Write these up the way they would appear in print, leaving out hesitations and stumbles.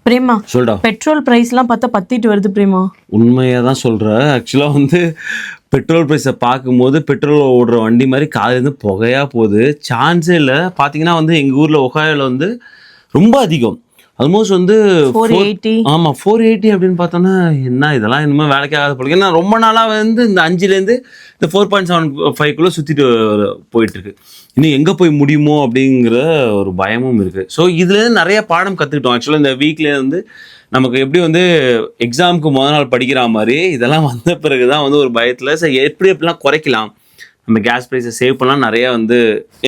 பிரேமா சொல்டா. பெட்ரோல் பிரைஸ்லாம் பார்த்தா பத்திட்டு வருது பிரேமா. உண்மையாக தான் சொல்கிறேன். ஆக்சுவலாக வந்து பெட்ரோல் ப்ரைஸை பார்க்கும்போது பெட்ரோல் ஓடுற வண்டி மாதிரி காலையிலேருந்து புகையாக போகுது. சான்ஸே இல்லை. பார்த்தீங்கன்னா வந்து எங்கள் ஊரில் ஒகாயோவில் வந்து ரொம்ப அதிகம். ஆல்மோஸ்ட் வந்து 480. ஆமாம் 480 அப்படின்னு பார்த்தோன்னா என்ன இதெல்லாம் இனிமேல் வேலைக்கு ஆகாத போல. ஏன்னா ரொம்ப நாளாக வந்து இந்த 5லேருந்து இந்த 4.75 சுற்றிட்டு போயிட்டுருக்கு. இன்னும் எங்கே போய் முடியுமோ அப்படிங்கிற ஒரு பயமும் இருக்குது. ஸோ இதுலேருந்து நிறைய பாடம் கற்றுக்கிட்டோம். ஆக்சுவலாக இந்த வீக்லேயே வந்து நமக்கு எப்படி வந்து எக்ஸாமுக்கு முதல் நாள் படிக்கிற மாதிரி இதெல்லாம் வந்த பிறகு தான் வந்து ஒரு பயத்தில் சரி எப்படிலாம் குறைக்கலாம், நம்ம கேஸ் ப்ரைஸை சேவ் பண்ணலாம், நிறைய வந்து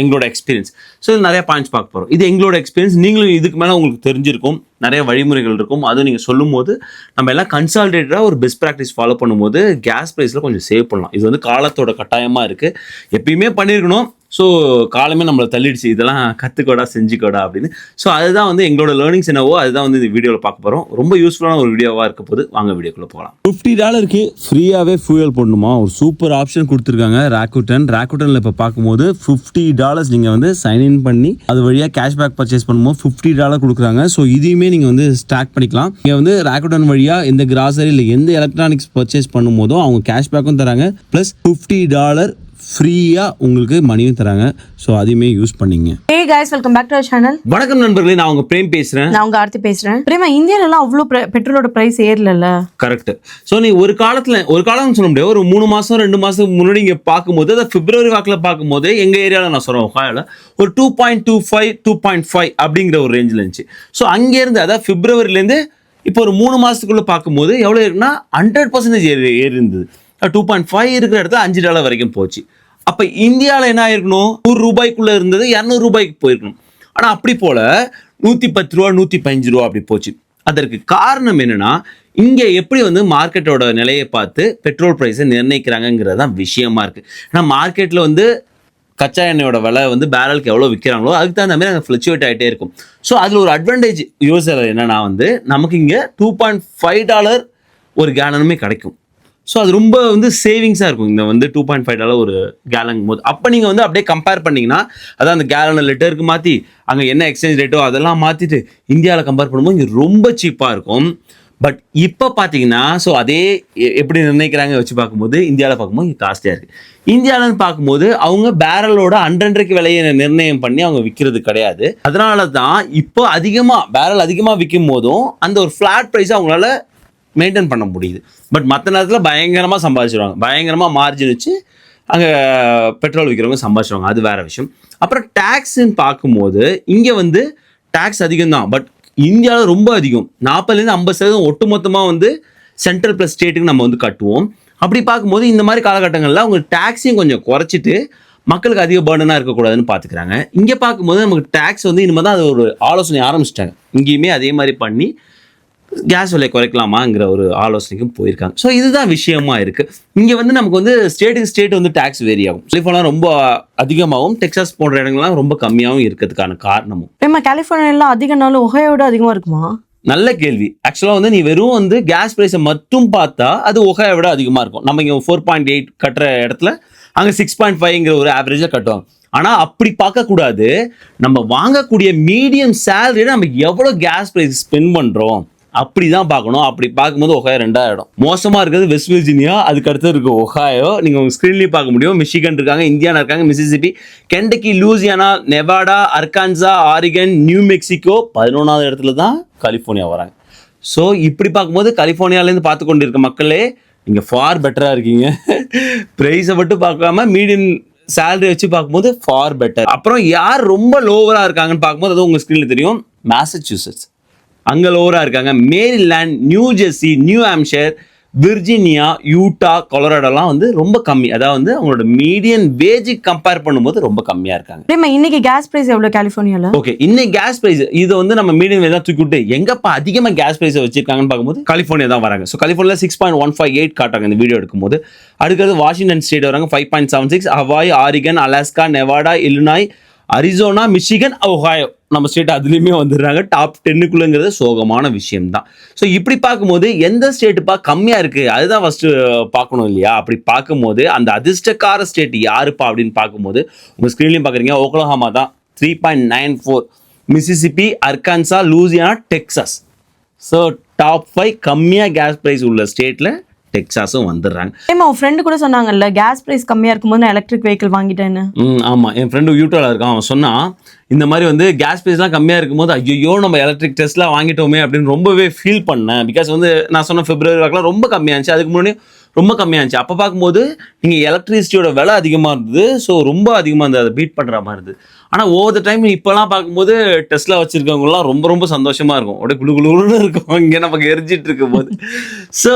எங்களோட எக்ஸ்பீரியன்ஸ். ஸோ இது நிறைய பாயிண்ட்ஸ் பார்க்க போகிறோம். இது எங்களோட எக்ஸ்பீரியன்ஸ். நீங்களும் இதுக்கு மேலே உங்களுக்கு தெரிஞ்சிருக்கும், நிறைய வழிமுறைகள் இருக்கும். அதுவும் நீங்கள் சொல்லும் போது நம்ம எல்லாம் கன்சால்டேட்டடாக ஒரு பெஸ்ட் ப்ராக்டிஸ் ஃபாலோ பண்ணும்போது கேஸ் ப்ரைஸில் கொஞ்சம் சேவ் பண்ணலாம். இது வந்து காலத்தோட கட்டாயமாக இருக்குது. எப்பயுமே பண்ணியிருக்கணும். ஸோ காலமே நம்மளை தள்ளிடுச்சு, இதெல்லாம் கற்றுக்கோடா செஞ்சுக்கோடா அப்படின்னு. ஸோ அதுதான் வந்து எங்களோட லேர்னிங்ஸ் என்னவோ அதுதான் வந்து இந்த வீடியோவில் பார்க்க போகிறோம். ரொம்ப யூஸ்ஃபுல்லான ஒரு வீடியோவாக இருக்க போது வாங்க வீடியோக்குள்ளே போகலாம். $50 ஃப்ரீயாகவே ஃபியூயல் போடணுமா? ஒரு சூப்பர் ஆப்ஷன் கொடுத்துருக்காங்க ராக்குட்டனில். இப்போ பார்க்கும்போது $50 நீங்கள் வந்து சைன்இன் பண்ணி அது வழியாக கேஷ்பேக் பர்ச்சேஸ் பண்ணும்போது $50 கொடுக்குறாங்க. ஸோ இதையுமே நீங்கள் வந்து ஸ்டாக் பண்ணிக்கலாம். நீங்கள் வந்து ராக்குட்டன் வழியாக எந்த கிராசரி இல்லை எந்த எலக்ட்ரானிக்ஸ் பர்ச்சேஸ் பண்ணும்போதோ அவங்க கேஷ்பேக்கும் தராங்க, ப்ளஸ் $50 ஃப்ரீயாக உங்களுக்கு மணியும் தராங்க. ஸோ அதையுமே யூஸ் பண்ணிங்க. Hey guys, welcome back to our channel. வணக்கம் நண்பர்களே, நான் உங்க பிரேம் பேசுகிறேன். நான் உங்க ஆர்த்தி பேசுகிறேன். பிரேமா, இந்தியாவிலலாம் அவ்வளோ பெட்ரோலோட ப்ரைஸ் ஏறல. கரெக்ட். ஸோ நீ ஒரு காலம் சொல்ல முடியாது, ஒரு 3 மாதம் 2 மாதத்துக்கு முன்னாடி இங்கே பார்க்கும்போது, அதை பிப்ரவரி வாக்கில் பார்க்கும்போது எங்கள் ஏரியாவில் நான் சொல்கிறேன் ஒகாயோவில் ஒரு 2.25 2.5 அப்படிங்கிற ஒரு ரேஞ்சில் இருந்துச்சு. ஸோ அங்கேருந்து அதாவது பிப்ரவரிலேருந்து இப்போ ஒரு 3 மாதத்துக்குள்ளே பார்க்கும்போது எவ்வளோ இருக்குன்னா 100% ஏறி இருந்தது. 2.5 இருக்கிற இடத்துல $5 வரைக்கும் போச்சு. அப்போ இந்தியாவில் என்ன ஆயிருக்கணும், $100 இருந்தது $200 போயிருக்கணும். ஆனால் அப்படி போல $110 $115 அப்படி போச்சு. அதற்கு காரணம் என்னன்னா, இங்கே எப்படி வந்து மார்க்கெட்டோட நிலையை பார்த்து பெட்ரோல் ப்ரைஸை நிர்ணயிக்கிறாங்கிறது தான் விஷயமா இருக்கு. ஏன்னா மார்க்கெட்டில் வந்து கச்சா எண்ணெயோட விலை வந்து பேரலுக்கு எவ்வளோ விற்கிறாங்களோ அதுக்கு தகுந்த மாதிரி அங்கே ஃப்ளக்சுவேட் ஆகிட்டே இருக்கும். ஸோ அதில் ஒரு அட்வான்டேஜ் யூஸர் என்னன்னா வந்து நமக்கு இங்கே $2.5 ஒரு கேலனுமே கிடைக்கும். ஸோ அது ரொம்ப வந்து சேவிங்ஸாக இருக்கும். இந்த வந்து $2.5 ஒரு கேலன் போது அப்போ நீங்கள் வந்து அப்படியே கம்பேர் பண்ணிங்கன்னா, அதான் அந்த கேலனை லிட்டருக்கு மாற்றி அங்கே என்ன எக்ஸ்சேஞ்ச் ரேட்டோ அதெல்லாம் மாற்றிட்டு இந்தியாவில் கம்பேர் பண்ணும்போது இங்கே ரொம்ப சீப்பாக இருக்கும். பட் இப்போ பார்த்தீங்கன்னா ஸோ அதே எப்படி நிர்ணயிக்கிறாங்க வச்சு பார்க்கும்போது இந்தியாவில் பார்க்கும்போது இங்கே காஸ்ட்லியாக இருக்குது. இந்தியாவில்னு பார்க்கும்போது அவங்க பேரலோட அன்றன்றைக்கு விலையை நிர்ணயம் பண்ணி அவங்க விற்கிறது கிடையாது. அதனால தான் இப்போ பேரல் அதிகமாக விற்கும் போதும் அந்த ஒரு ஃப்ளாட் ப்ரைஸை அவங்களால மெயின்டைன் பண்ண முடியுது. பட் மற்ற நேரத்தில் பயங்கரமாக சம்பாதிச்சிருவாங்க, பயங்கரமாக மார்ஜின் வச்சு அங்கே பெட்ரோல் விற்கிறவங்க சம்பாதிச்சிருவாங்க. அது வேறு விஷயம். அப்புறம் டேக்ஸ்ன்னு பார்க்கும்போது இங்கே வந்து டேக்ஸ் அதிகம் தான், பட் இந்தியாவில் ரொம்ப அதிகம். 40% 50% ஒட்டுமொத்தமாக வந்து சென்ட்ரல் ப்ளஸ் ஸ்டேட்டுக்கு நம்ம வந்து கட்டுவோம். அப்படி பார்க்கும்போது இந்த மாதிரி காலகட்டங்களில் அவங்க டேக்ஸையும் கொஞ்சம் குறைச்சிட்டு மக்களுக்கு அதிக பேர்டனாக இருக்கக்கூடாதுன்னு பார்த்துக்கிறாங்க. இங்கே பார்க்கும்போது நமக்கு டேக்ஸ் வந்து இனிமேல் தான் அது ஒரு ஆலோசனை ஆரம்பிச்சிட்டாங்க. இங்கேயுமே அதே மாதிரி பண்ணி கேஸ் விலையை குறைக்கலாமாங்கிற ஒரு ஆலோசனைக்கும் போயிருக்காங்க. ஸோ இதுதான் விஷயமா இருக்குது. இங்கே வந்து நமக்கு வந்து ஸ்டேட்டுக்கு ஸ்டேட் வந்து டேக்ஸ் வேரி ஆகும். கலிஃபோர்னியா ரொம்ப அதிகமாகவும் டெக்சாஸ் போன்ற இடங்கள்லாம் ரொம்ப கம்மியாகவும் இருக்கிறதுக்கான காரணமும். கலிஃபோர்னியாலாம் அதிகனாலும் ஒஹாயோட அதிகமாக இருக்குமா? நல்ல கேள்வி. ஆக்சுவலாக வந்து நீ வெறும் வந்து கேஸ் ப்ரைஸை மட்டும் பார்த்தா அது ஒஹாயை விட அதிகமாக இருக்கும். நம்ம இங்கே 4.8 கட்டுற இடத்துல அங்கே 6.5ங்கிற ஒரு ஆவரேஜாக கட்டுவாங்க. ஆனால் அப்படி பார்க்கக்கூடாது. நம்ம வாங்கக்கூடிய மீடியம் சேலரியில் நம்ம எவ்வளோ கேஸ் ப்ரைஸ் ஸ்பெண்ட் பண்ணுறோம் அப்படி தான் பார்க்கணும். அப்படி பார்க்கும்போது ஒஹாயோ 2வது இடம். மோசமாக இருக்கிறது வெஸ்ட் வெர்ஜினியா, அதுக்கு அடுத்து இருக்குது ஒஹாயோ. நீங்கள் உங்கள் ஸ்க்ரீன்லேயும் பார்க்க முடியும். மிஷிகன் இருக்காங்க, இந்தியானா இருக்காங்க, Mississippi, Kentucky, Louisiana, Nevada, Arkansas, Oregon, New Mexico. 11வது இடத்துல தான் கலிஃபோர்னியா வராங்க. ஸோ இப்படி பார்க்கும்போது கலிஃபோர்னியாவிலேருந்து பார்த்து கொண்டு இருக்க மக்களே நீங்கள் ஃபார் பெட்டராக இருக்கீங்க. ப்ரைஸை மட்டும் பார்க்காம மீடியம் சேலரி வச்சு பார்க்கும்போது ஃபார் பெட்டர். அப்புறம் யார் ரொம்ப லோவராக இருக்காங்கன்னு பார்க்கும்போது அதுவும் உங்கள் ஸ்க்ரீனில் தெரியும். மேசச்சூசெட்ஸ் அங்கே லோவராக இருக்காங்க. Maryland, New Jersey, New Hampshire, Virginia, Utah, கொலராடோலாம் வந்து ரொம்ப கம்மி. அதாவது வந்து அவங்களோட மீடியன் வேஜுக்கு கம்பேர் பண்ணும்போது ரொம்ப கம்மியாக இருக்காங்க. இன்னைக்கு கேஸ் பிரைஸ் எவ்வளோ கலிஃபோர்னியாவில்? ஓகே, இன்னைக்கு கேஸ் பிரைஸ் இதை வந்து நம்ம மீடியம் வேஜ் தான் தூக்கி விட்டு எங்கப்பா அதிகமாக கேஸ் பிரைஸை வச்சிருக்காங்கன்னு பார்க்கும்போது கலிஃபோர்னியா தான் வராங்க. ஸோ கலிஃபோர்னியா 6.158 காட்டாங்க இந்த வீடியோ எடுக்கும்போது. அடுத்தது வாஷிங்டன் ஸ்டேட் வராங்க 5.76, Hawaii, Oregon, Alaska, Nevada, Illinois, Arizona, Michigan, Ohio நம்ம ஸ்டேட் அதுலேயுமே வந்துடுறாங்க. டாப் 10க்குள்ளங்கிறது சோகமான விஷயம்தான். ஸோ இப்படி பார்க்கும்போது எந்த ஸ்டேட்டுப்பா கம்மியாக இருக்குது அதுதான் ஃபஸ்ட்டு பார்க்கணும் இல்லையா? அப்படி பார்க்கும்போது அந்த அதிர்ஷ்டக்கார ஸ்டேட் யாருப்பா அப்படின்னு பார்க்கும்போது உங்கள் ஸ்க்ரீன்லையும் பார்க்குறீங்க, ஓக்லஹாமா தான் 3.94, Mississippi, Arkansas, Louisiana, Texas so top 5 கம்மியாக கேஸ் ப்ரைஸ் உள்ள ஸ்டேட்டில் டெக்சாஸும் வந்துடுறாங்க. ஏமா உன் ஃப்ரெண்டு கூட சொன்னாங்கல்ல கேஸ் பிரைஸ் கம்மியா இருக்கும்போது நான் எலக்ட்ரிக் வெஹிக்கிள் வாங்கிட்டேன்னு. ஆமாம், என் ஃப்ரெண்டு யூடியூப்ல இருக்கான். அவன் சொன்னான் இந்த மாதிரி வந்து கேஸ் ப்ரைஸ்லாம் கம்மியாக இருக்கும்போது ஐயோ நம்ம எலக்ட்ரிக் டெஸ்ட்லாம் வாங்கிட்டோமே அப்படின்னு ரொம்பவே ஃபீல் பண்ணேன். பிகாஸ் வந்து நான் சொன்ன பிப்ரவரி வாக்கில் ரொம்ப கம்மியாக இருந்துச்சு, அதுக்கு முன்னாடி ரொம்ப கம்மியாக இருந்துச்சு. அப்போ பார்க்கும்போது நீங்கள் எலக்ட்ரிசிட்டியோட விலை அதிகமாக இருந்தது, ஸோ ரொம்ப அதிகமாக இருந்தது, அதை பீட் பண்ணுற மாதிரி இருந்தது. ஆனால் ஓவர் த டைம் இப்போலாம் பார்க்கும்போது டெஸ்ட்ல வச்சுருக்கவங்கலாம் ரொம்ப ரொம்ப சந்தோஷமாக இருக்கும், அப்படியே குளு குளுன்னு இருக்கும் இங்கே நமக்கு எரிஞ்சிட்டு இருக்கும் போது. ஸோ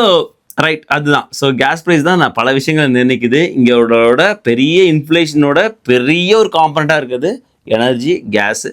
ரைட், அதுதான். ஸோ கேஸ் ப்ரைஸ் தான் நான் பல விஷயங்கள் நிர்ணயிக்குது. இங்கோட பெரிய இன்ஃப்ளேஷனோட பெரிய ஒரு காம்பனண்ட்டாக இருக்குது எனர்ஜி, கேஸு.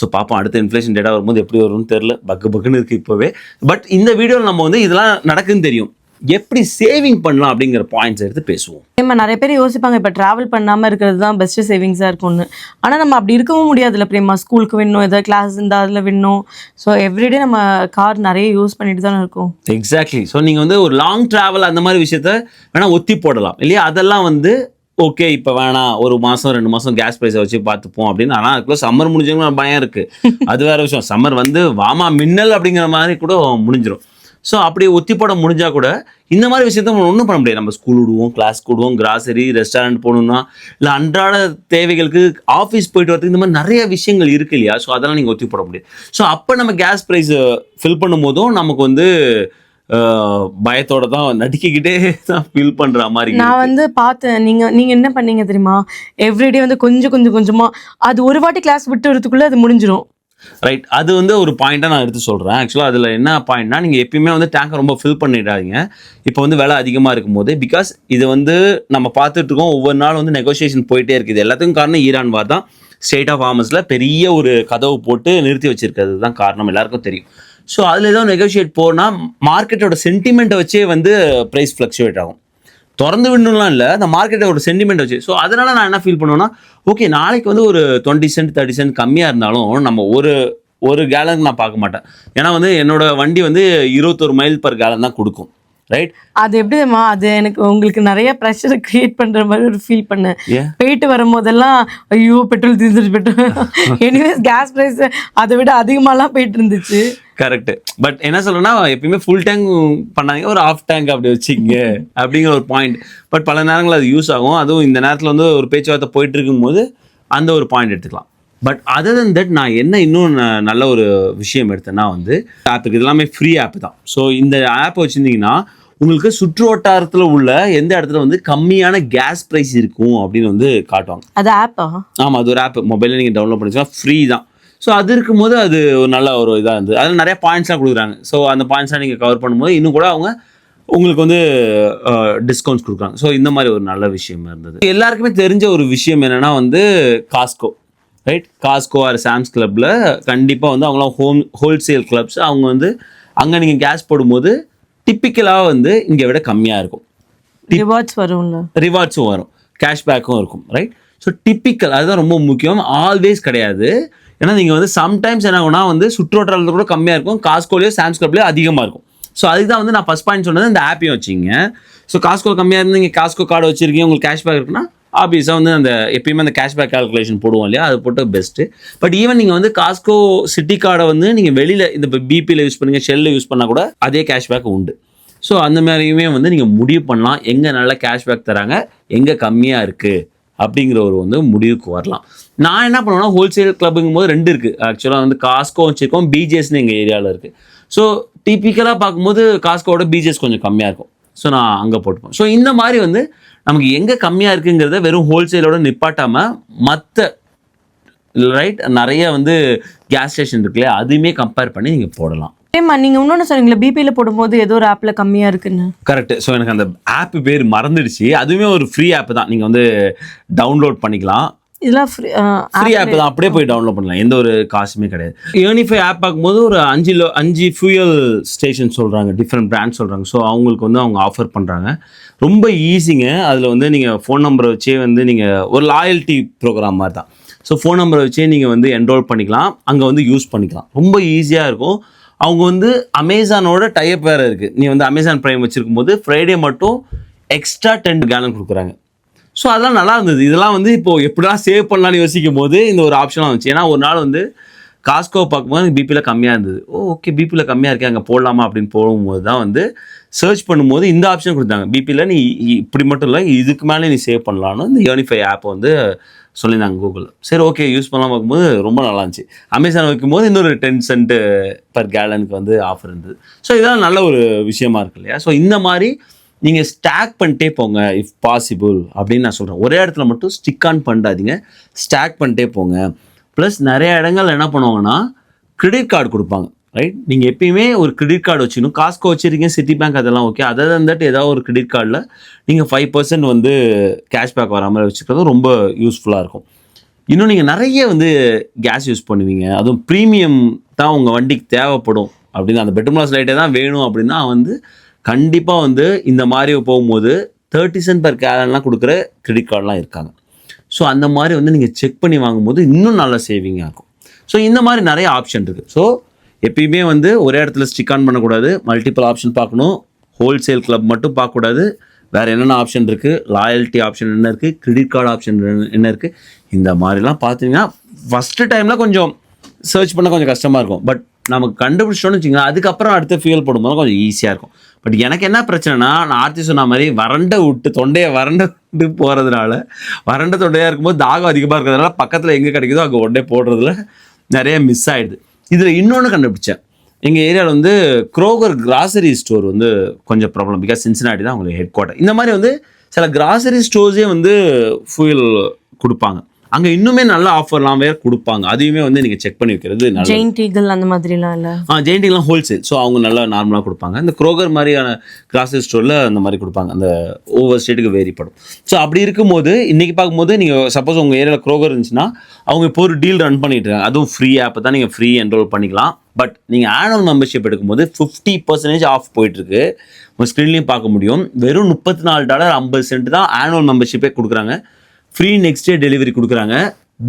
ஸோ பார்ப்போம் அடுத்த இன்ஃப்ளேஷன் டேட்டா வரும்போது எப்படி வரும்னு தெரில, பக்குன்னு இருக்குது இப்போவே. பட் இந்த வீடியோவில் நம்ம வந்து இதெல்லாம் நடக்குதுன்னு தெரியும், எப்படி சேவிங் பண்ணலாம் அப்படிங்கிற பாயிண்ட்ஸ் எடுத்து பேசுவோம். ஏமா நிறைய பேர் யோசிப்பாங்க இப்போ ட்ராவல் பண்ணாமல் இருக்கிறது தான் பெஸ்ட்டு சேவிங்ஸாக இருக்கும்னு. ஆனால் நம்ம அப்படி இருக்கவும் முடியாதுல்ல பிரேமா. ஸ்கூலுக்கு வேணும், ஏதாவது கிளாஸ் இருந்தால் அதில் வேணும். ஸோ எவ்ரிடே நம்ம கார் நிறைய யூஸ் பண்ணிட்டு தானே இருக்கோம். எக்ஸாக்ட்லி. ஸோ நீங்கள் வந்து ஒரு லாங் ட்ராவல் அந்த மாதிரி விஷயத்த வேணால் ஒத்தி போடலாம் இல்லையா, அதெல்லாம் வந்து ஓகே இப்போ வேணாம், ஒரு மாதம் 2 மாதம் கேஸ் ப்ரைஸை வச்சு பார்த்துப்போம் அப்படின்னு. ஆனால் அதுக்குள்ள சம்மர் முடிஞ்சவங்களும் பயம் இருக்குது, அது வேறு விஷயம். சம்மர் வந்து வாமா மின்னல் அப்படிங்கிற மாதிரி கூட முடிஞ்சிடும். ஸோ அப்படி ஒத்தி போட முடிஞ்சால் கூட இந்த மாதிரி விஷயத்த நம்ம ஒன்றும் பண்ண முடியாது. நம்ம ஸ்கூல் விடுவோம், கிளாஸ் விடுவோம், கிராசரி, ரெஸ்டாரண்ட் போகணுன்னா, இல்லை அன்றாட தேவைகளுக்கு ஆஃபீஸ் போயிட்டு வரதுக்கு இந்த மாதிரி நிறைய விஷயங்கள் இருக்குது இல்லையா. ஸோ அதெல்லாம் நீங்கள் ஒத்தி போட முடியாது. ஸோ அப்போ நம்ம கேஸ் ப்ரைஸை ஃபில் பண்ணும் போதும் நமக்கு வந்து பயத்தோட தான் நடிக்கிட்டே தான் ஃபீல் பண்ணுற மாதிரி. நான் வந்து பார்த்தேன், நீங்கள் என்ன பண்ணீங்க தெரியுமா, எவ்ரிடே வந்து கொஞ்சமாக அது ஒரு வாட்டி கிளாஸ் விட்டு வரதுக்குள்ளே அது முடிஞ்சிடும். ரைட், அது வந்து ஒரு பாயிண்ட்டாக நான் எடுத்து சொல்கிறேன். ஆக்சுவலாக அதில் என்ன பாயிண்ட்னா, நீங்கள் எப்பயுமே வந்து டேங்கை ரொம்ப ஃபில் பண்ணிடாதீங்க இப்போ வந்து விலை அதிகமாக இருக்கும்போது. பிகாஸ் இது வந்து நம்ம பார்த்துட்ருக்கோம், ஒவ்வொரு நாள் வந்து நெகோசியேஷன் போயிட்டே இருக்குது. எல்லாத்துக்கும் காரணம் ஈரான் வார் தான். ஸ்டேட் ஆஃப் ஹார்மஸில் பெரிய ஒரு கதவு போட்டு நிறுத்தி வச்சிருக்கிறது தான் காரணம், எல்லாருக்கும் தெரியும். ஸோ அதில் ஏதோ நெகோஷியேட் போனால் மார்க்கெட்டோட சென்டிமெண்ட்டை வச்சே வந்து ப்ரைஸ் ஃப்ளக்சுவேட் ஆகும். திறந்து விடணும்லாம் இல்லை, அந்த மார்க்கெட்டோட சென்டிமெண்ட் வச்சு. ஸோ அதனால் நான் என்ன ஃபீல் பண்ணுவேன்னா, ஓகே நாளைக்கு வந்து ஒரு 20 சென்ட் 30 சென்ட் கம்மியாக இருந்தாலும் நம்ம ஒரு கேலனுக்கு நான் பார்க்க மாட்டேன். ஏன்னா வந்து என்னோட வண்டி வந்து 21 மைல் பர் கேலன் தான் கொடுக்கும். ரைட், அது எப்படிமா, அது எனக்கு உங்களுக்கு நிறைய ப்ரெஷரை கிரியேட் பண்ற மாதிரி ஒரு ஃபீல் பண்ணேன். போயிட்டு வரும்போதெல்லாம் ஐயோ பெட்ரோல் தீர்ந்துச்சு, பெட்ரோல் எனிவேஸ் கேஸ் ப்ரைஸ் அதை விட அதிகமாலாம் போயிட்டு இருந்துச்சு. கரெக்ட். பட் என்ன சொல்றேன்னா, எப்பயுமே ஃபுல் டேங்க் பண்ணாங்க, ஒரு ஆஃப் டேங்க் அப்படி வச்சுங்க அப்படிங்கிற ஒரு பாயிண்ட். பட் பல நேரங்கள் அது யூஸ் ஆகும். அதுவும் இந்த நேரத்தில் வந்து ஒரு பேச்சுவார்த்தை போயிட்டு இருக்கும்போது அந்த ஒரு பாயிண்ட் எடுத்துக்கலாம். பட் அதர் தென் தட் நான் என்ன இன்னும் நல்ல ஒரு விஷயம் எடுத்தேன்னா வந்து ஆப்புக்கு இது எல்லாமே ஃப்ரீ ஆப் தான். ஸோ இந்த ஆப் வச்சுருந்தீங்கன்னா உங்களுக்கு சுற்று வட்டாரத்தில் உள்ள எந்த இடத்துல வந்து கம்மியான கேஸ் ப்ரைஸ் இருக்கும் அப்படின்னு வந்து காட்டுவாங்க. அது ஆப்பா? ஆமாம், அது ஒரு ஆப். மொபைலில் நீங்கள் டவுன்லோட் பண்ணிச்சுன்னா ஃப்ரீ தான். ஸோ அது இருக்கும்போது அது ஒரு நல்ல ஒரு இதாக இருந்தது. அதில் நிறைய பாயிண்ட்ஸ்லாம் கொடுக்குறாங்க. ஸோ அந்த பாயிண்ட்ஸ்லாம் நீங்கள் கவர் பண்ணும்போது இன்னும் கூட அவங்க உங்களுக்கு வந்து டிஸ்கவுண்ட்ஸ் கொடுக்குறாங்க. ஸோ இந்த மாதிரி ஒரு நல்ல விஷயமா இருந்தது. எல்லாருக்குமே தெரிஞ்ச ஒரு விஷயம் என்னென்னா வந்து Costco. Right, Costco or Sam's கிளப்பில் கண்டிப்பாக வந்து அவங்களாம் ஹோல்சேல் கிளப்ஸ். அவங்க வந்து அங்கே நீங்கள் கேஸ் போடும்போது டிப்பிக்கலாக வந்து இங்கே விட கம்மியாக இருக்கும். ரிவார்ட்ஸ் வரும்ல, ரிவார்ட்ஸும் வரும், கேஷ்பேக்கும் இருக்கும். ரைட், ஸோ டிப்பிக்கல் அதுதான் ரொம்ப முக்கியம். ஆல்வேஸ் கிடையாது. ஏன்னா நீங்கள் வந்து சம்டைம்ஸ் என்ன ஆகும்னா வந்து சுற்றுவட்டாரத்தில் கூட கம்மியாக இருக்கும், காஸ்கோலையோ சாம்ஸ் கிளப்லையோ அதிகமாக இருக்கும். ஸோ அதுக்கு தான் வந்து நான் ஃபஸ்ட் பாயிண்ட் சொன்னது, இந்த ஆப்பையும் வச்சிங்க. ஸோ காஸ்கோ கம்மியாக இருந்து நீங்கள் காஸ்கோ கார்டு வச்சிருக்கீங்க, உங்களுக்கு கேஷ்பேக் இருக்குன்னா ஆப்வியஸாக வந்து அந்த எப்பயுமே அந்த கேஷ்பேக் கால்குலேஷன் போடுவோம் இல்லையா, அது போட்டு பெஸ்ட்டு. பட் ஈவன் நீங்கள் வந்து காஸ்கோ சிட்டி கார்டை வந்து நீங்கள் வெளியில் இந்த பிபியில் யூஸ் பண்ணுங்கள், ஷெல்லில் யூஸ் பண்ணால் கூட அதே கேஷ்பேக் உண்டு. ஸோ அந்த மாதிரியுமே வந்து நீங்கள் முடிவு பண்ணலாம், எங்கே நல்ல கேஷ்பேக் தராங்க, எங்கே கம்மியாக இருக்குது அப்படிங்கிற ஒரு வந்து முடிவுக்கு வரலாம். நான் என்ன பண்ணுவேன்னா, ஹோல்சேல் கிளப்புங்கும் போது 2 இருக்குது. ஆக்சுவலாக வந்து காஸ்கோ வச்சுருக்கோம், பிஜேஸ்னு எங்கள் ஏரியாவில் இருக்குது. ஸோ டிப்பிக்கலாக பார்க்கும்போது காஸ்கோவோட பிஜேஸ் கொஞ்சம் கம்மியாக இருக்கும். ஸோ நான் அங்கே போட்டுப்பேன். ஸோ இந்த மாதிரி வந்து நமக்கு எங்கே கம்மியாக இருக்குங்கிறத வெறும் ஹோல்சேலோட நிப்பாட்டாமல் மற்ற ரைட் நிறைய வந்து கேஸ் ஸ்டேஷன் இருக்குல்லையா, அதையுமே கம்பேர் பண்ணி நீங்கள் போடலாம். ஏமா நீங்கள் இன்னொன்று சொன்னீங்களா, பிபியில் போடும்போது ஏதோ ஒரு ஆப்பில் கம்மியாக இருக்குன்னு? கரெக்ட். ஸோ எனக்கு அந்த ஆப் பேர் மறந்துடுச்சு. அதுவுமே ஒரு ஃப்ரீ ஆப் தான், நீங்கள் வந்து டவுன்லோட் பண்ணிக்கலாம். இதெல்லாம் ஃப்ரீ ஆப் தான், அப்படியே போய் டவுன்லோட் பண்ணலாம், எந்த ஒரு காசுமே கிடையாது. யூனிஃபை ஆப் பார்க்கும்போது ஒரு 5 ஃபியூயல் ஸ்டேஷன் சொல்கிறாங்க, டிஃப்ரெண்ட் பிராண்ட் சொல்கிறாங்க. ஸோ அவங்களுக்கு வந்து அவங்க ஆஃபர் பண்ணுறாங்க. ரொம்ப ஈஸிங்க. அதில் வந்து நீங்கள் ஃபோன் நம்பரை வச்சே வந்து நீங்கள் ஒரு லாயல்ட்டி ப்ரோக்ராம் மாதிரி தான். ஸோ ஃபோன் நம்பரை வச்சே நீங்கள் வந்து என்ரோல் பண்ணிக்கலாம், அங்கே வந்து யூஸ் பண்ணிக்கலாம். ரொம்ப ஈஸியாக இருக்கும். அவங்க வந்து அமேசானோட டைப் வேறு இருக்குது. நீ வந்து அமேசான் ப்ரைம் வச்சுருக்கும் போது ஃப்ரைடே மட்டும் எக்ஸ்ட்ரா 10 கேலன் கொடுக்குறாங்க. ஸோ அதெல்லாம் நல்லா இருந்தது. இதெல்லாம் வந்து இப்போது எப்படிலாம் சேவ் பண்ணலான்னு யோசிக்கும் போது இந்த ஒரு ஆப்ஷனாக வந்துச்சு. ஏன்னா ஒரு நாள் வந்து காஸ்கோ பார்க்கும்போது பிபியில் கம்மியாக இருந்தது. ஓகே பிபியில் கம்மியாக இருக்கே அங்கே போடலாமா அப்படின்னு போகும்போது தான் வந்து சர்ச் பண்ணும்போது இந்த ஆப்ஷன் கொடுத்தாங்க. பிபியில் நீ இப்படி மட்டும் இல்லை இதுக்கு மேலே நீ சேவ் பண்ணலான்னு இந்த யூனிஃபை ஆப் வந்து சொல்லியிருந்தாங்க கூகுளில். சரி ஓகே யூஸ் பண்ணலாம் பார்க்கும்போது ரொம்ப நல்லா இருந்துச்சு. அமேசான் வைக்கும்போது இன்னொரு 10 சென்ட் பர் கேலனுக்கு வந்து ஆஃபர் இருந்தது. ஸோ இதெல்லாம் நல்ல ஒரு விஷயமா இருக்கு இல்லையா? ஸோ இந்த மாதிரி நீங்கள் ஸ்டாக் பண்ணிட்டே போங்க இஃப் பாசிபிள் அப்படின்னு நான் சொல்கிறேன். ஒரே இடத்துல மட்டும் ஸ்டிக் ஆன் பண்ணாதீங்க, ஸ்டாக் பண்ணிட்டே போங்க. ப்ளஸ் நிறைய இடங்கள் என்ன பண்ணுவாங்கன்னா கிரெடிட் கார்டு கொடுப்பாங்க, ரைட்? நீங்கள் எப்பயுமே ஒரு கிரெடிட் கார்டு வச்சுக்கணும். காஸ்கோ வச்சுருக்கீங்க, சிட்டி பேங்க் அதெல்லாம் ஓகே. அதர் தட் ஏதாவது ஒரு கிரெடிட் கார்டில் நீங்கள் 5% வந்து கேஷ்பேக் வர மாதிரி வச்சுக்கிறது ரொம்ப யூஸ்ஃபுல்லாக இருக்கும். இன்னும் நீங்கள் நிறைய வந்து கேஸ் யூஸ் பண்ணுவீங்க, அதுவும் ப்ரீமியம் தான் உங்கள் வண்டிக்கு தேவைப்படும் அப்படின்னு அந்த பெட்ரோல் லைட்டே தான் வேணும் அப்படின்னா வந்து கண்டிப்பாக வந்து இந்த மாதிரி போகும்போது 30 சென்ட் பர் கேலன்லாம் கொடுக்குற கிரெடிட் கார்டெலாம் இருக்காங்க. ஸோ அந்த மாதிரி வந்து நீங்கள் செக் பண்ணி வாங்கும்போது இன்னும் நல்லா சேவிங்காக இருக்கும். ஸோ இந்த மாதிரி நிறைய ஆப்ஷன் இருக்குது. ஸோ எப்பயுமே வந்து ஒரே இடத்துல ஸ்டிக் ஆன் பண்ணக்கூடாது, மல்டிபிள் ஆப்ஷன் பார்க்கணும். ஹோல்சேல் கிளப் மட்டும் பார்க்கக்கூடாது. வேறு என்னென்ன ஆப்ஷன் இருக்குது, லாயல்ட்டி ஆப்ஷன் என்ன இருக்குது, கிரெடிட் கார்டு ஆப்ஷன் என்ன இருக்குது, இந்த மாதிரிலாம் பார்த்தீங்கன்னா ஃபஸ்ட்டு டைமில் கொஞ்சம் சர்ச் பண்ண கொஞ்சம் கஷ்டமாக இருக்கும். பட் நமக்கு கண்டுபிடிச்சோன்னு வச்சுக்கோங்க, அதுக்கப்புறம் அடுத்த ஃபியூல் போடும்போது கொஞ்சம் ஈஸியாக இருக்கும். பட் எனக்கு என்ன பிரச்சனைனா, நான் ஆர்த்தி சொன்ன மாதிரி தொண்டையை வறண்ட விட்டு போகிறதுனால, வறண்ட தொண்டையாக இருக்கும்போது தாகம் அதிகமாக இருக்கிறதுனால பக்கத்தில் எங்கே கிடைக்குதோ அங்கே உடனே போடுறதுல நிறைய மிஸ் ஆகிடுது. இதில் இன்னொன்று கண்டுபிடிச்சேன். எங்கள் ஏரியாவில் வந்து க்ரோகர் கிராசரி ஸ்டோர் வந்து கொஞ்சம் ப்ராப்ளம். பிகாஸ் சின்சினாட்டி தான் அவங்களுக்கு ஹெட் குவார்ட்டர். இந்த மாதிரி வந்து சில கிராசரி ஸ்டோர்ஸே வந்து ஃபியூல் கொடுப்பாங்க. அங்கே இன்னுமே நல்ல ஆஃபர்லாம் வேறு கொடுப்பாங்க. அதையுமே வந்து நீங்கள் செக் பண்ணி வைக்கிறது நல்லது. ஜெயின் டீகல் அந்த மாதிரிலாம் இல்லை. ஜெயின் டீகல்லாம் ஹோல்சேல். ஸோ அவங்க நல்லா நார்மலாக கொடுப்பாங்க. இந்த க்ரோகர் மாதிரியான கிராசரி ஸ்டோரில் அந்த மாதிரி கொடுப்பாங்க. அந்த ஓவர் ஸ்டேட்டுக்கு வேரிப்படும். ஸோ அப்படி இருக்கும்போது இன்றைக்கி பார்க்கும்போது நீங்கள் சப்போஸ் உங்கள் ஏரியாவில் க்ரோகர் இருந்துச்சுன்னா அவங்க இப்போ ஒரு டீல் ரன் பண்ணிட்டு இருக்காங்க. அதுவும் ஃப்ரீ ஆப்பை தான் நீங்கள் ஃப்ரீ என்ரோல் பண்ணிக்கலாம். பட் நீங்கள் ஆனுவல் மெம்பர்ஷிப் எடுக்கும்போது 50% ஆஃப் போயிட்டுருக்கு. உங்கள் ஸ்க்ரீன்லேயும் பார்க்க முடியும். வெறும் $34.50 தான் ஆனுவல் மெம்பர்ஷிப்பே கொடுக்குறாங்க. ஃப்ரீ நெக்ஸ்ட் டே டெலிவரி கொடுக்குறாங்க.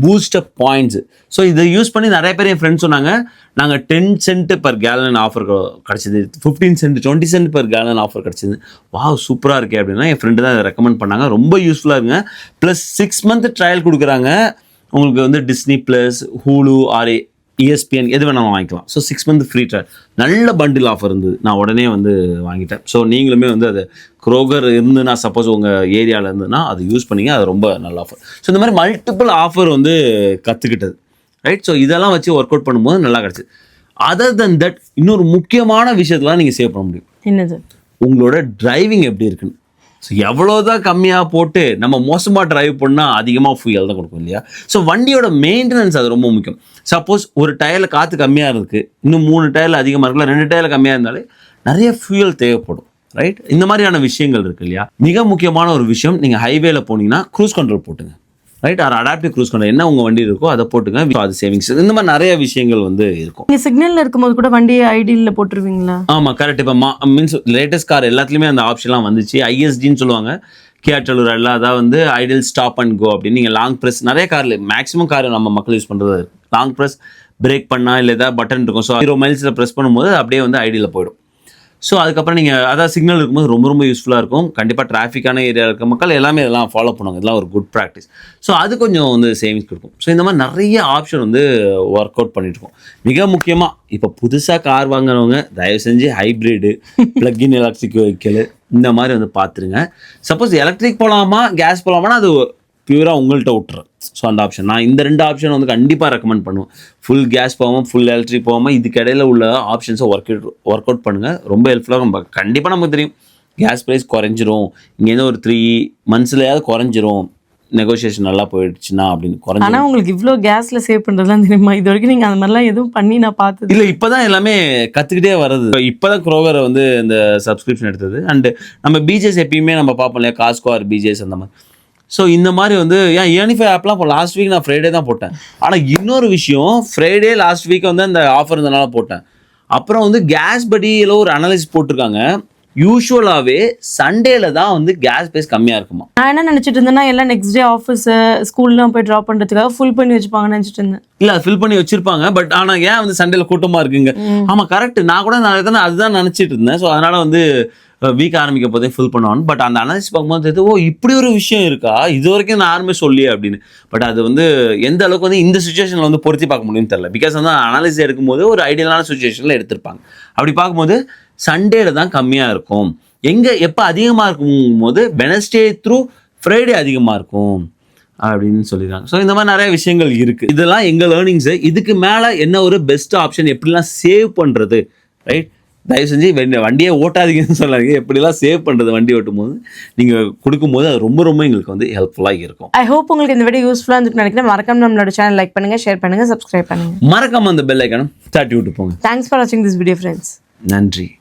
Boost up points. ஸோ இதை யூஸ் பண்ணி நிறைய பேர் என் ஃப்ரெண்ட்ஸ் சொன்னாங்க, நாங்கள் 10 சென்ட் பர் கேலன் ஆஃபர் கிடச்சிது, 15 cent 20 cent per gallon offer கிடச்சிது. வாவ் சூப்பராக இருக்கே அப்படின்னா என் ஃப்ரெண்டு தான் அதை ரெக்கமெண்ட் பண்ணாங்க. ரொம்ப யூஸ்ஃபுல்லாக இருங்க. ப்ளஸ் 6 மந்த் ட்ரையல் கொடுக்குறாங்க. உங்களுக்கு வந்து Disney plus, Hulu, or ESPN எது வேணாலும் வாங்கிக்கலாம். So 6 month free trial. நல்ல பண்டில் ஆஃபர் இருந்தது. நான் உடனே வந்து வாங்கிட்டேன். ஸோ நீங்களுமே வந்து அது க்ரோகர் இருந்துன்னா சப்போஸ் உங்கள் ஏரியாவில் இருந்துன்னா அது யூஸ் பண்ணிங்க. அது ரொம்ப நல்ல ஆஃபர். ஸோ இந்த மாதிரி மல்டிபிள் ஆஃபர் வந்து கற்றுக்கிட்டது, ரைட்? ஸோ இதெல்லாம் வச்சு ஒர்க் அவுட் பண்ணும்போது நல்லா கிடச்சி. அதர் தென் தட் இன்னொரு முக்கியமான விஷயத்தெலாம் நீங்கள் சேவ் பண்ண முடியும். என்னது? உங்களோட டிரைவிங் எப்படி இருக்குன்னு. ஸோ எவ்வளோதான் கம்மியாக போட்டு நம்ம மோசமாக ட்ரைவ் பண்ணால் அதிகமாக ஃபியூயல் தான் கொடுக்கும் இல்லையா? ஸோ வண்டியோட மெயின்டெனன்ஸ் அது ரொம்ப முக்கியம். சப்போஸ் ஒரு டயரில் காற்று கம்மியாக இருக்குது, இன்னும் 3 டயரில் அதிகமாக இருக்குல்ல, 2 டயரில் கம்மியாக இருந்தாலே நிறைய ஃபியூயல் தேவைப்படும், ரைட்? இந்த மாதிரியான விஷயங்கள் இருக்குது இல்லையா? மிக முக்கியமான ஒரு விஷயம், நீங்கள் ஹைவேல போனீங்கன்னா க்ரூஸ் கண்ட்ரோல் போட்டுங்க, right? Or adaptive cruise control என்ன உங்கள் வண்டி இருக்கோ அதை போட்டுங்க. அது சேவிங்ஸ். இந்த மாதிரி நிறைய விஷயங்கள் வந்து இருக்கும். நீங்கள் சிக்னலில் இருக்கும்போது கூட வண்டியை ஐடியில் போட்டுருவீங்களா? ஆமாம், கரெக்ட். இப்போ மீன்ஸ் லேட்டஸ்ட் கார் எல்லாத்துலேயுமே அந்த ஆப்ஷன்லாம் வந்துச்சு. ISDன்னு சொல்லுவாங்க, கியா டெலூரா. அதாவது வந்து ஐடியல் ஸ்டாப் அண்ட் கோ அப்படின்னு. நீங்கள் லாங் ப்ரெஸ் நிறைய காரில் மேக்ஸிமம் கார் நம்ம மக்கள் யூஸ் பண்ணுறது லாங் ப்ரெஸ் பிரேக் பண்ணால் இல்லை ஏதாவது பட்டன் இருக்கும். ஸோ 0 மைல்ஸில் ப்ரெஸ் பண்ணும்போது அப்படியே வந்து ஐடியில் போயிடும். ஸோ அதுக்கப்புறம் நீங்கள் அதாவது சிக்னல் இருக்கும்போது ரொம்ப ரொம்ப யூஸ்ஃபுல்லாக இருக்கும். கண்டிப்பாக டிராஃபிக்கான ஏரியா இருக்க மக்கள் எல்லாமே இதெல்லாம் ஃபாலோ பண்ணுவாங்க. இதெல்லாம் ஒரு குட் ப்ராக்டிஸ். ஸோ அது கொஞ்சம் வந்து சேவிங்ஸ் கொடுக்கும். ஸோ இந்த மாதிரி நிறைய ஆப்ஷன் வந்து ஒர்க் அவுட் பண்ணிட்டு இருக்கோம். மிக முக்கியமாக இப்போ புதுசாக கார் வாங்குறவங்க தயவு செஞ்சு ஹைப்ரிடு, பிளக்இன் எலக்ட்ரிக் வெஹிக்கிள் இந்த மாதிரி வந்து பார்த்துருங்க. சப்போஸ் எலக்ட்ரிக் போகலாமா கேஸ் போகலாமான்னா அது பியூராக உங்கள்கிட்ட விட்டுறேன். ஸோ அந்த ஆப்ஷன் நான் இந்த 2 ஆப்ஷன் வந்து கண்டிப்பாக ரெக்கமெண்ட் பண்ணுவேன். ஃபுல் கேஸ் போகாமல் ஃபுல் எலக்ட்ரிக் போகாமல் இதுக்கு இடையில உள்ள ஆப்ஷன்ஸை ஒர்க் அவுட் பண்ணுங்கள். ரொம்ப ஹெல்ப்ஃபுல்லாக இருக்கும். கண்டிப்பாக நமக்கு தெரியும் கேஸ் ப்ரைஸ் குறைஞ்சிரும், இங்கேருந்து ஒரு 3 மந்த்ஸ்லையாவது குறைஞ்சிரும் நெகோசியேஷன் நல்லா போயிடுச்சுன்னா அப்படின்னு குறைஞ்சி. ஆனால் உங்களுக்கு இவ்வளோ கேஸில் சேவ் பண்ணுறதுலாம் தெரியுமா? இது வரைக்கும் நீங்கள் அந்த மாதிரிலாம் எதுவும் பண்ணி நான் பார்த்தது இல்லை. இப்போ தான் எல்லாமே கற்றுக்கிட்டே வர்றது. இப்போ தான் க்ரோகரை வந்து இந்த சப்ஸ்கிரிப்ஷன் எடுத்தது. அண்டு நம்ம பிஜேஸ் எப்பயுமே நம்ம பார்ப்போம் இல்லையா, காஸ்கோ ஆர் பிஜேஸ் அந்த மாதிரி. ஸோ இந்த மாதிரி வந்து ஏன் யூனிஃபை ஆப்லாம் இப்போ லாஸ்ட் வீக் நான் ஃப்ரைடே தான் போட்டேன். ஆனால் இன்னொரு விஷயம், ஃப்ரைடே லாஸ்ட் வீக் வந்து அந்த ஆஃபர் இருந்தனால போட்டேன். அப்புறம் வந்து கேஸ் படியில் ஒரு அனலைசிஸ் போட்டிருக்காங்க. யூஸ்வலாகவே சண்டேல தான் வந்து கேஸ் ப்ரைஸ் கம்மியாக இருக்குமா. நான் என்ன நினச்சிட்டு இருந்தேன்னா எல்லாம் நெக்ஸ்ட் டே ஆஃபீஸ் ஸ்கூல்லாம் போய் ட்ராப் பண்ணுறதுக்காக ஃபுல் பண்ணி வச்சுப்பாங்கன்னு நினச்சிட்டு இருந்தேன். இல்லை, ஃபில் பண்ணி வச்சிருப்பாங்க. பட் ஆனால் ஏன் வந்து சண்டேல கூட்டமாக இருக்குங்க? ஆமாம், கரெக்ட். நான் கூட அதுதான் நினச்சிட்டு இருந்தேன். ஸோ அதனால் வந்து வீக் ஆரம்பிக்க போதே ஃபில் பண்ணுவாங்க. பட் அந்த அனாலிசிஸ் பார்க்கும்போது தெரியுது, ஓ இப்படி ஒரு விஷயம் இருக்கா, இது வரைக்கும் நான் யாருமே சொல்லியே அப்படின்னு. பட் அது வந்து எந்த அளவுக்கு வந்து இந்த சுச்சுவேஷனில் வந்து பொருத்தி பார்க்க முடியும்னு தெரியல. பிகாஸ் வந்து அனாலிசிஸ் எடுக்கும்போது ஒரு ஐடியலான சுச்சுவேஷனில் எடுத்திருப்பாங்க. அப்படி பார்க்கும்போது சண்டேல தான் கம்மியாக இருக்கும். எப்போ அதிகமாக இருக்கும் போது வெனஸ்டே த்ரூ ஃப்ரைடே அதிகமாக இருக்கும் அப்படின்னு சொல்லிடுறாங்க. ஸோ இந்த மாதிரி நிறைய விஷயங்கள் இருக்குது. இதெல்லாம் எங்கள் லேர்னிங்ஸு. இதுக்கு மேலே என்ன ஒரு பெஸ்ட் ஆப்ஷன், எப்படிலாம் சேவ் பண்ணுறது, ரைட்? தயவு செஞ்சு வண்டியை ஓட்டாதீங்கன்னு சொல்லாதீங்க. எப்படிலாம் சேவ் பண்ணுறது வண்டி ஓட்டும் போது நீங்கள் கொடுக்கும்போது அது ரொம்ப ரொம்ப எங்களுக்கு வந்து ஹெல்ப்ஃபுல்லாக இருக்கும். ஐ ஹோப் உங்களுக்கு இந்த வீடியோ யூஸ்ஃபுல்லாக இருந்துன்னு நினைக்கிறேன். மறக்காம நம்மளோட சேனல் லைக் பண்ணுங்க, ஷேர் பண்ணுங்க, சப்ஸ்கிரைப் பண்ணுங்க. மறக்காம அந்த பெல் ஐக்கானும் தட்டி விட்டு போங்க. தேங்க்ஸ் ஃபார் வாட்சிங் திஸ் வீடியோ ஃப்ரெண்ட்ஸ். நன்றி.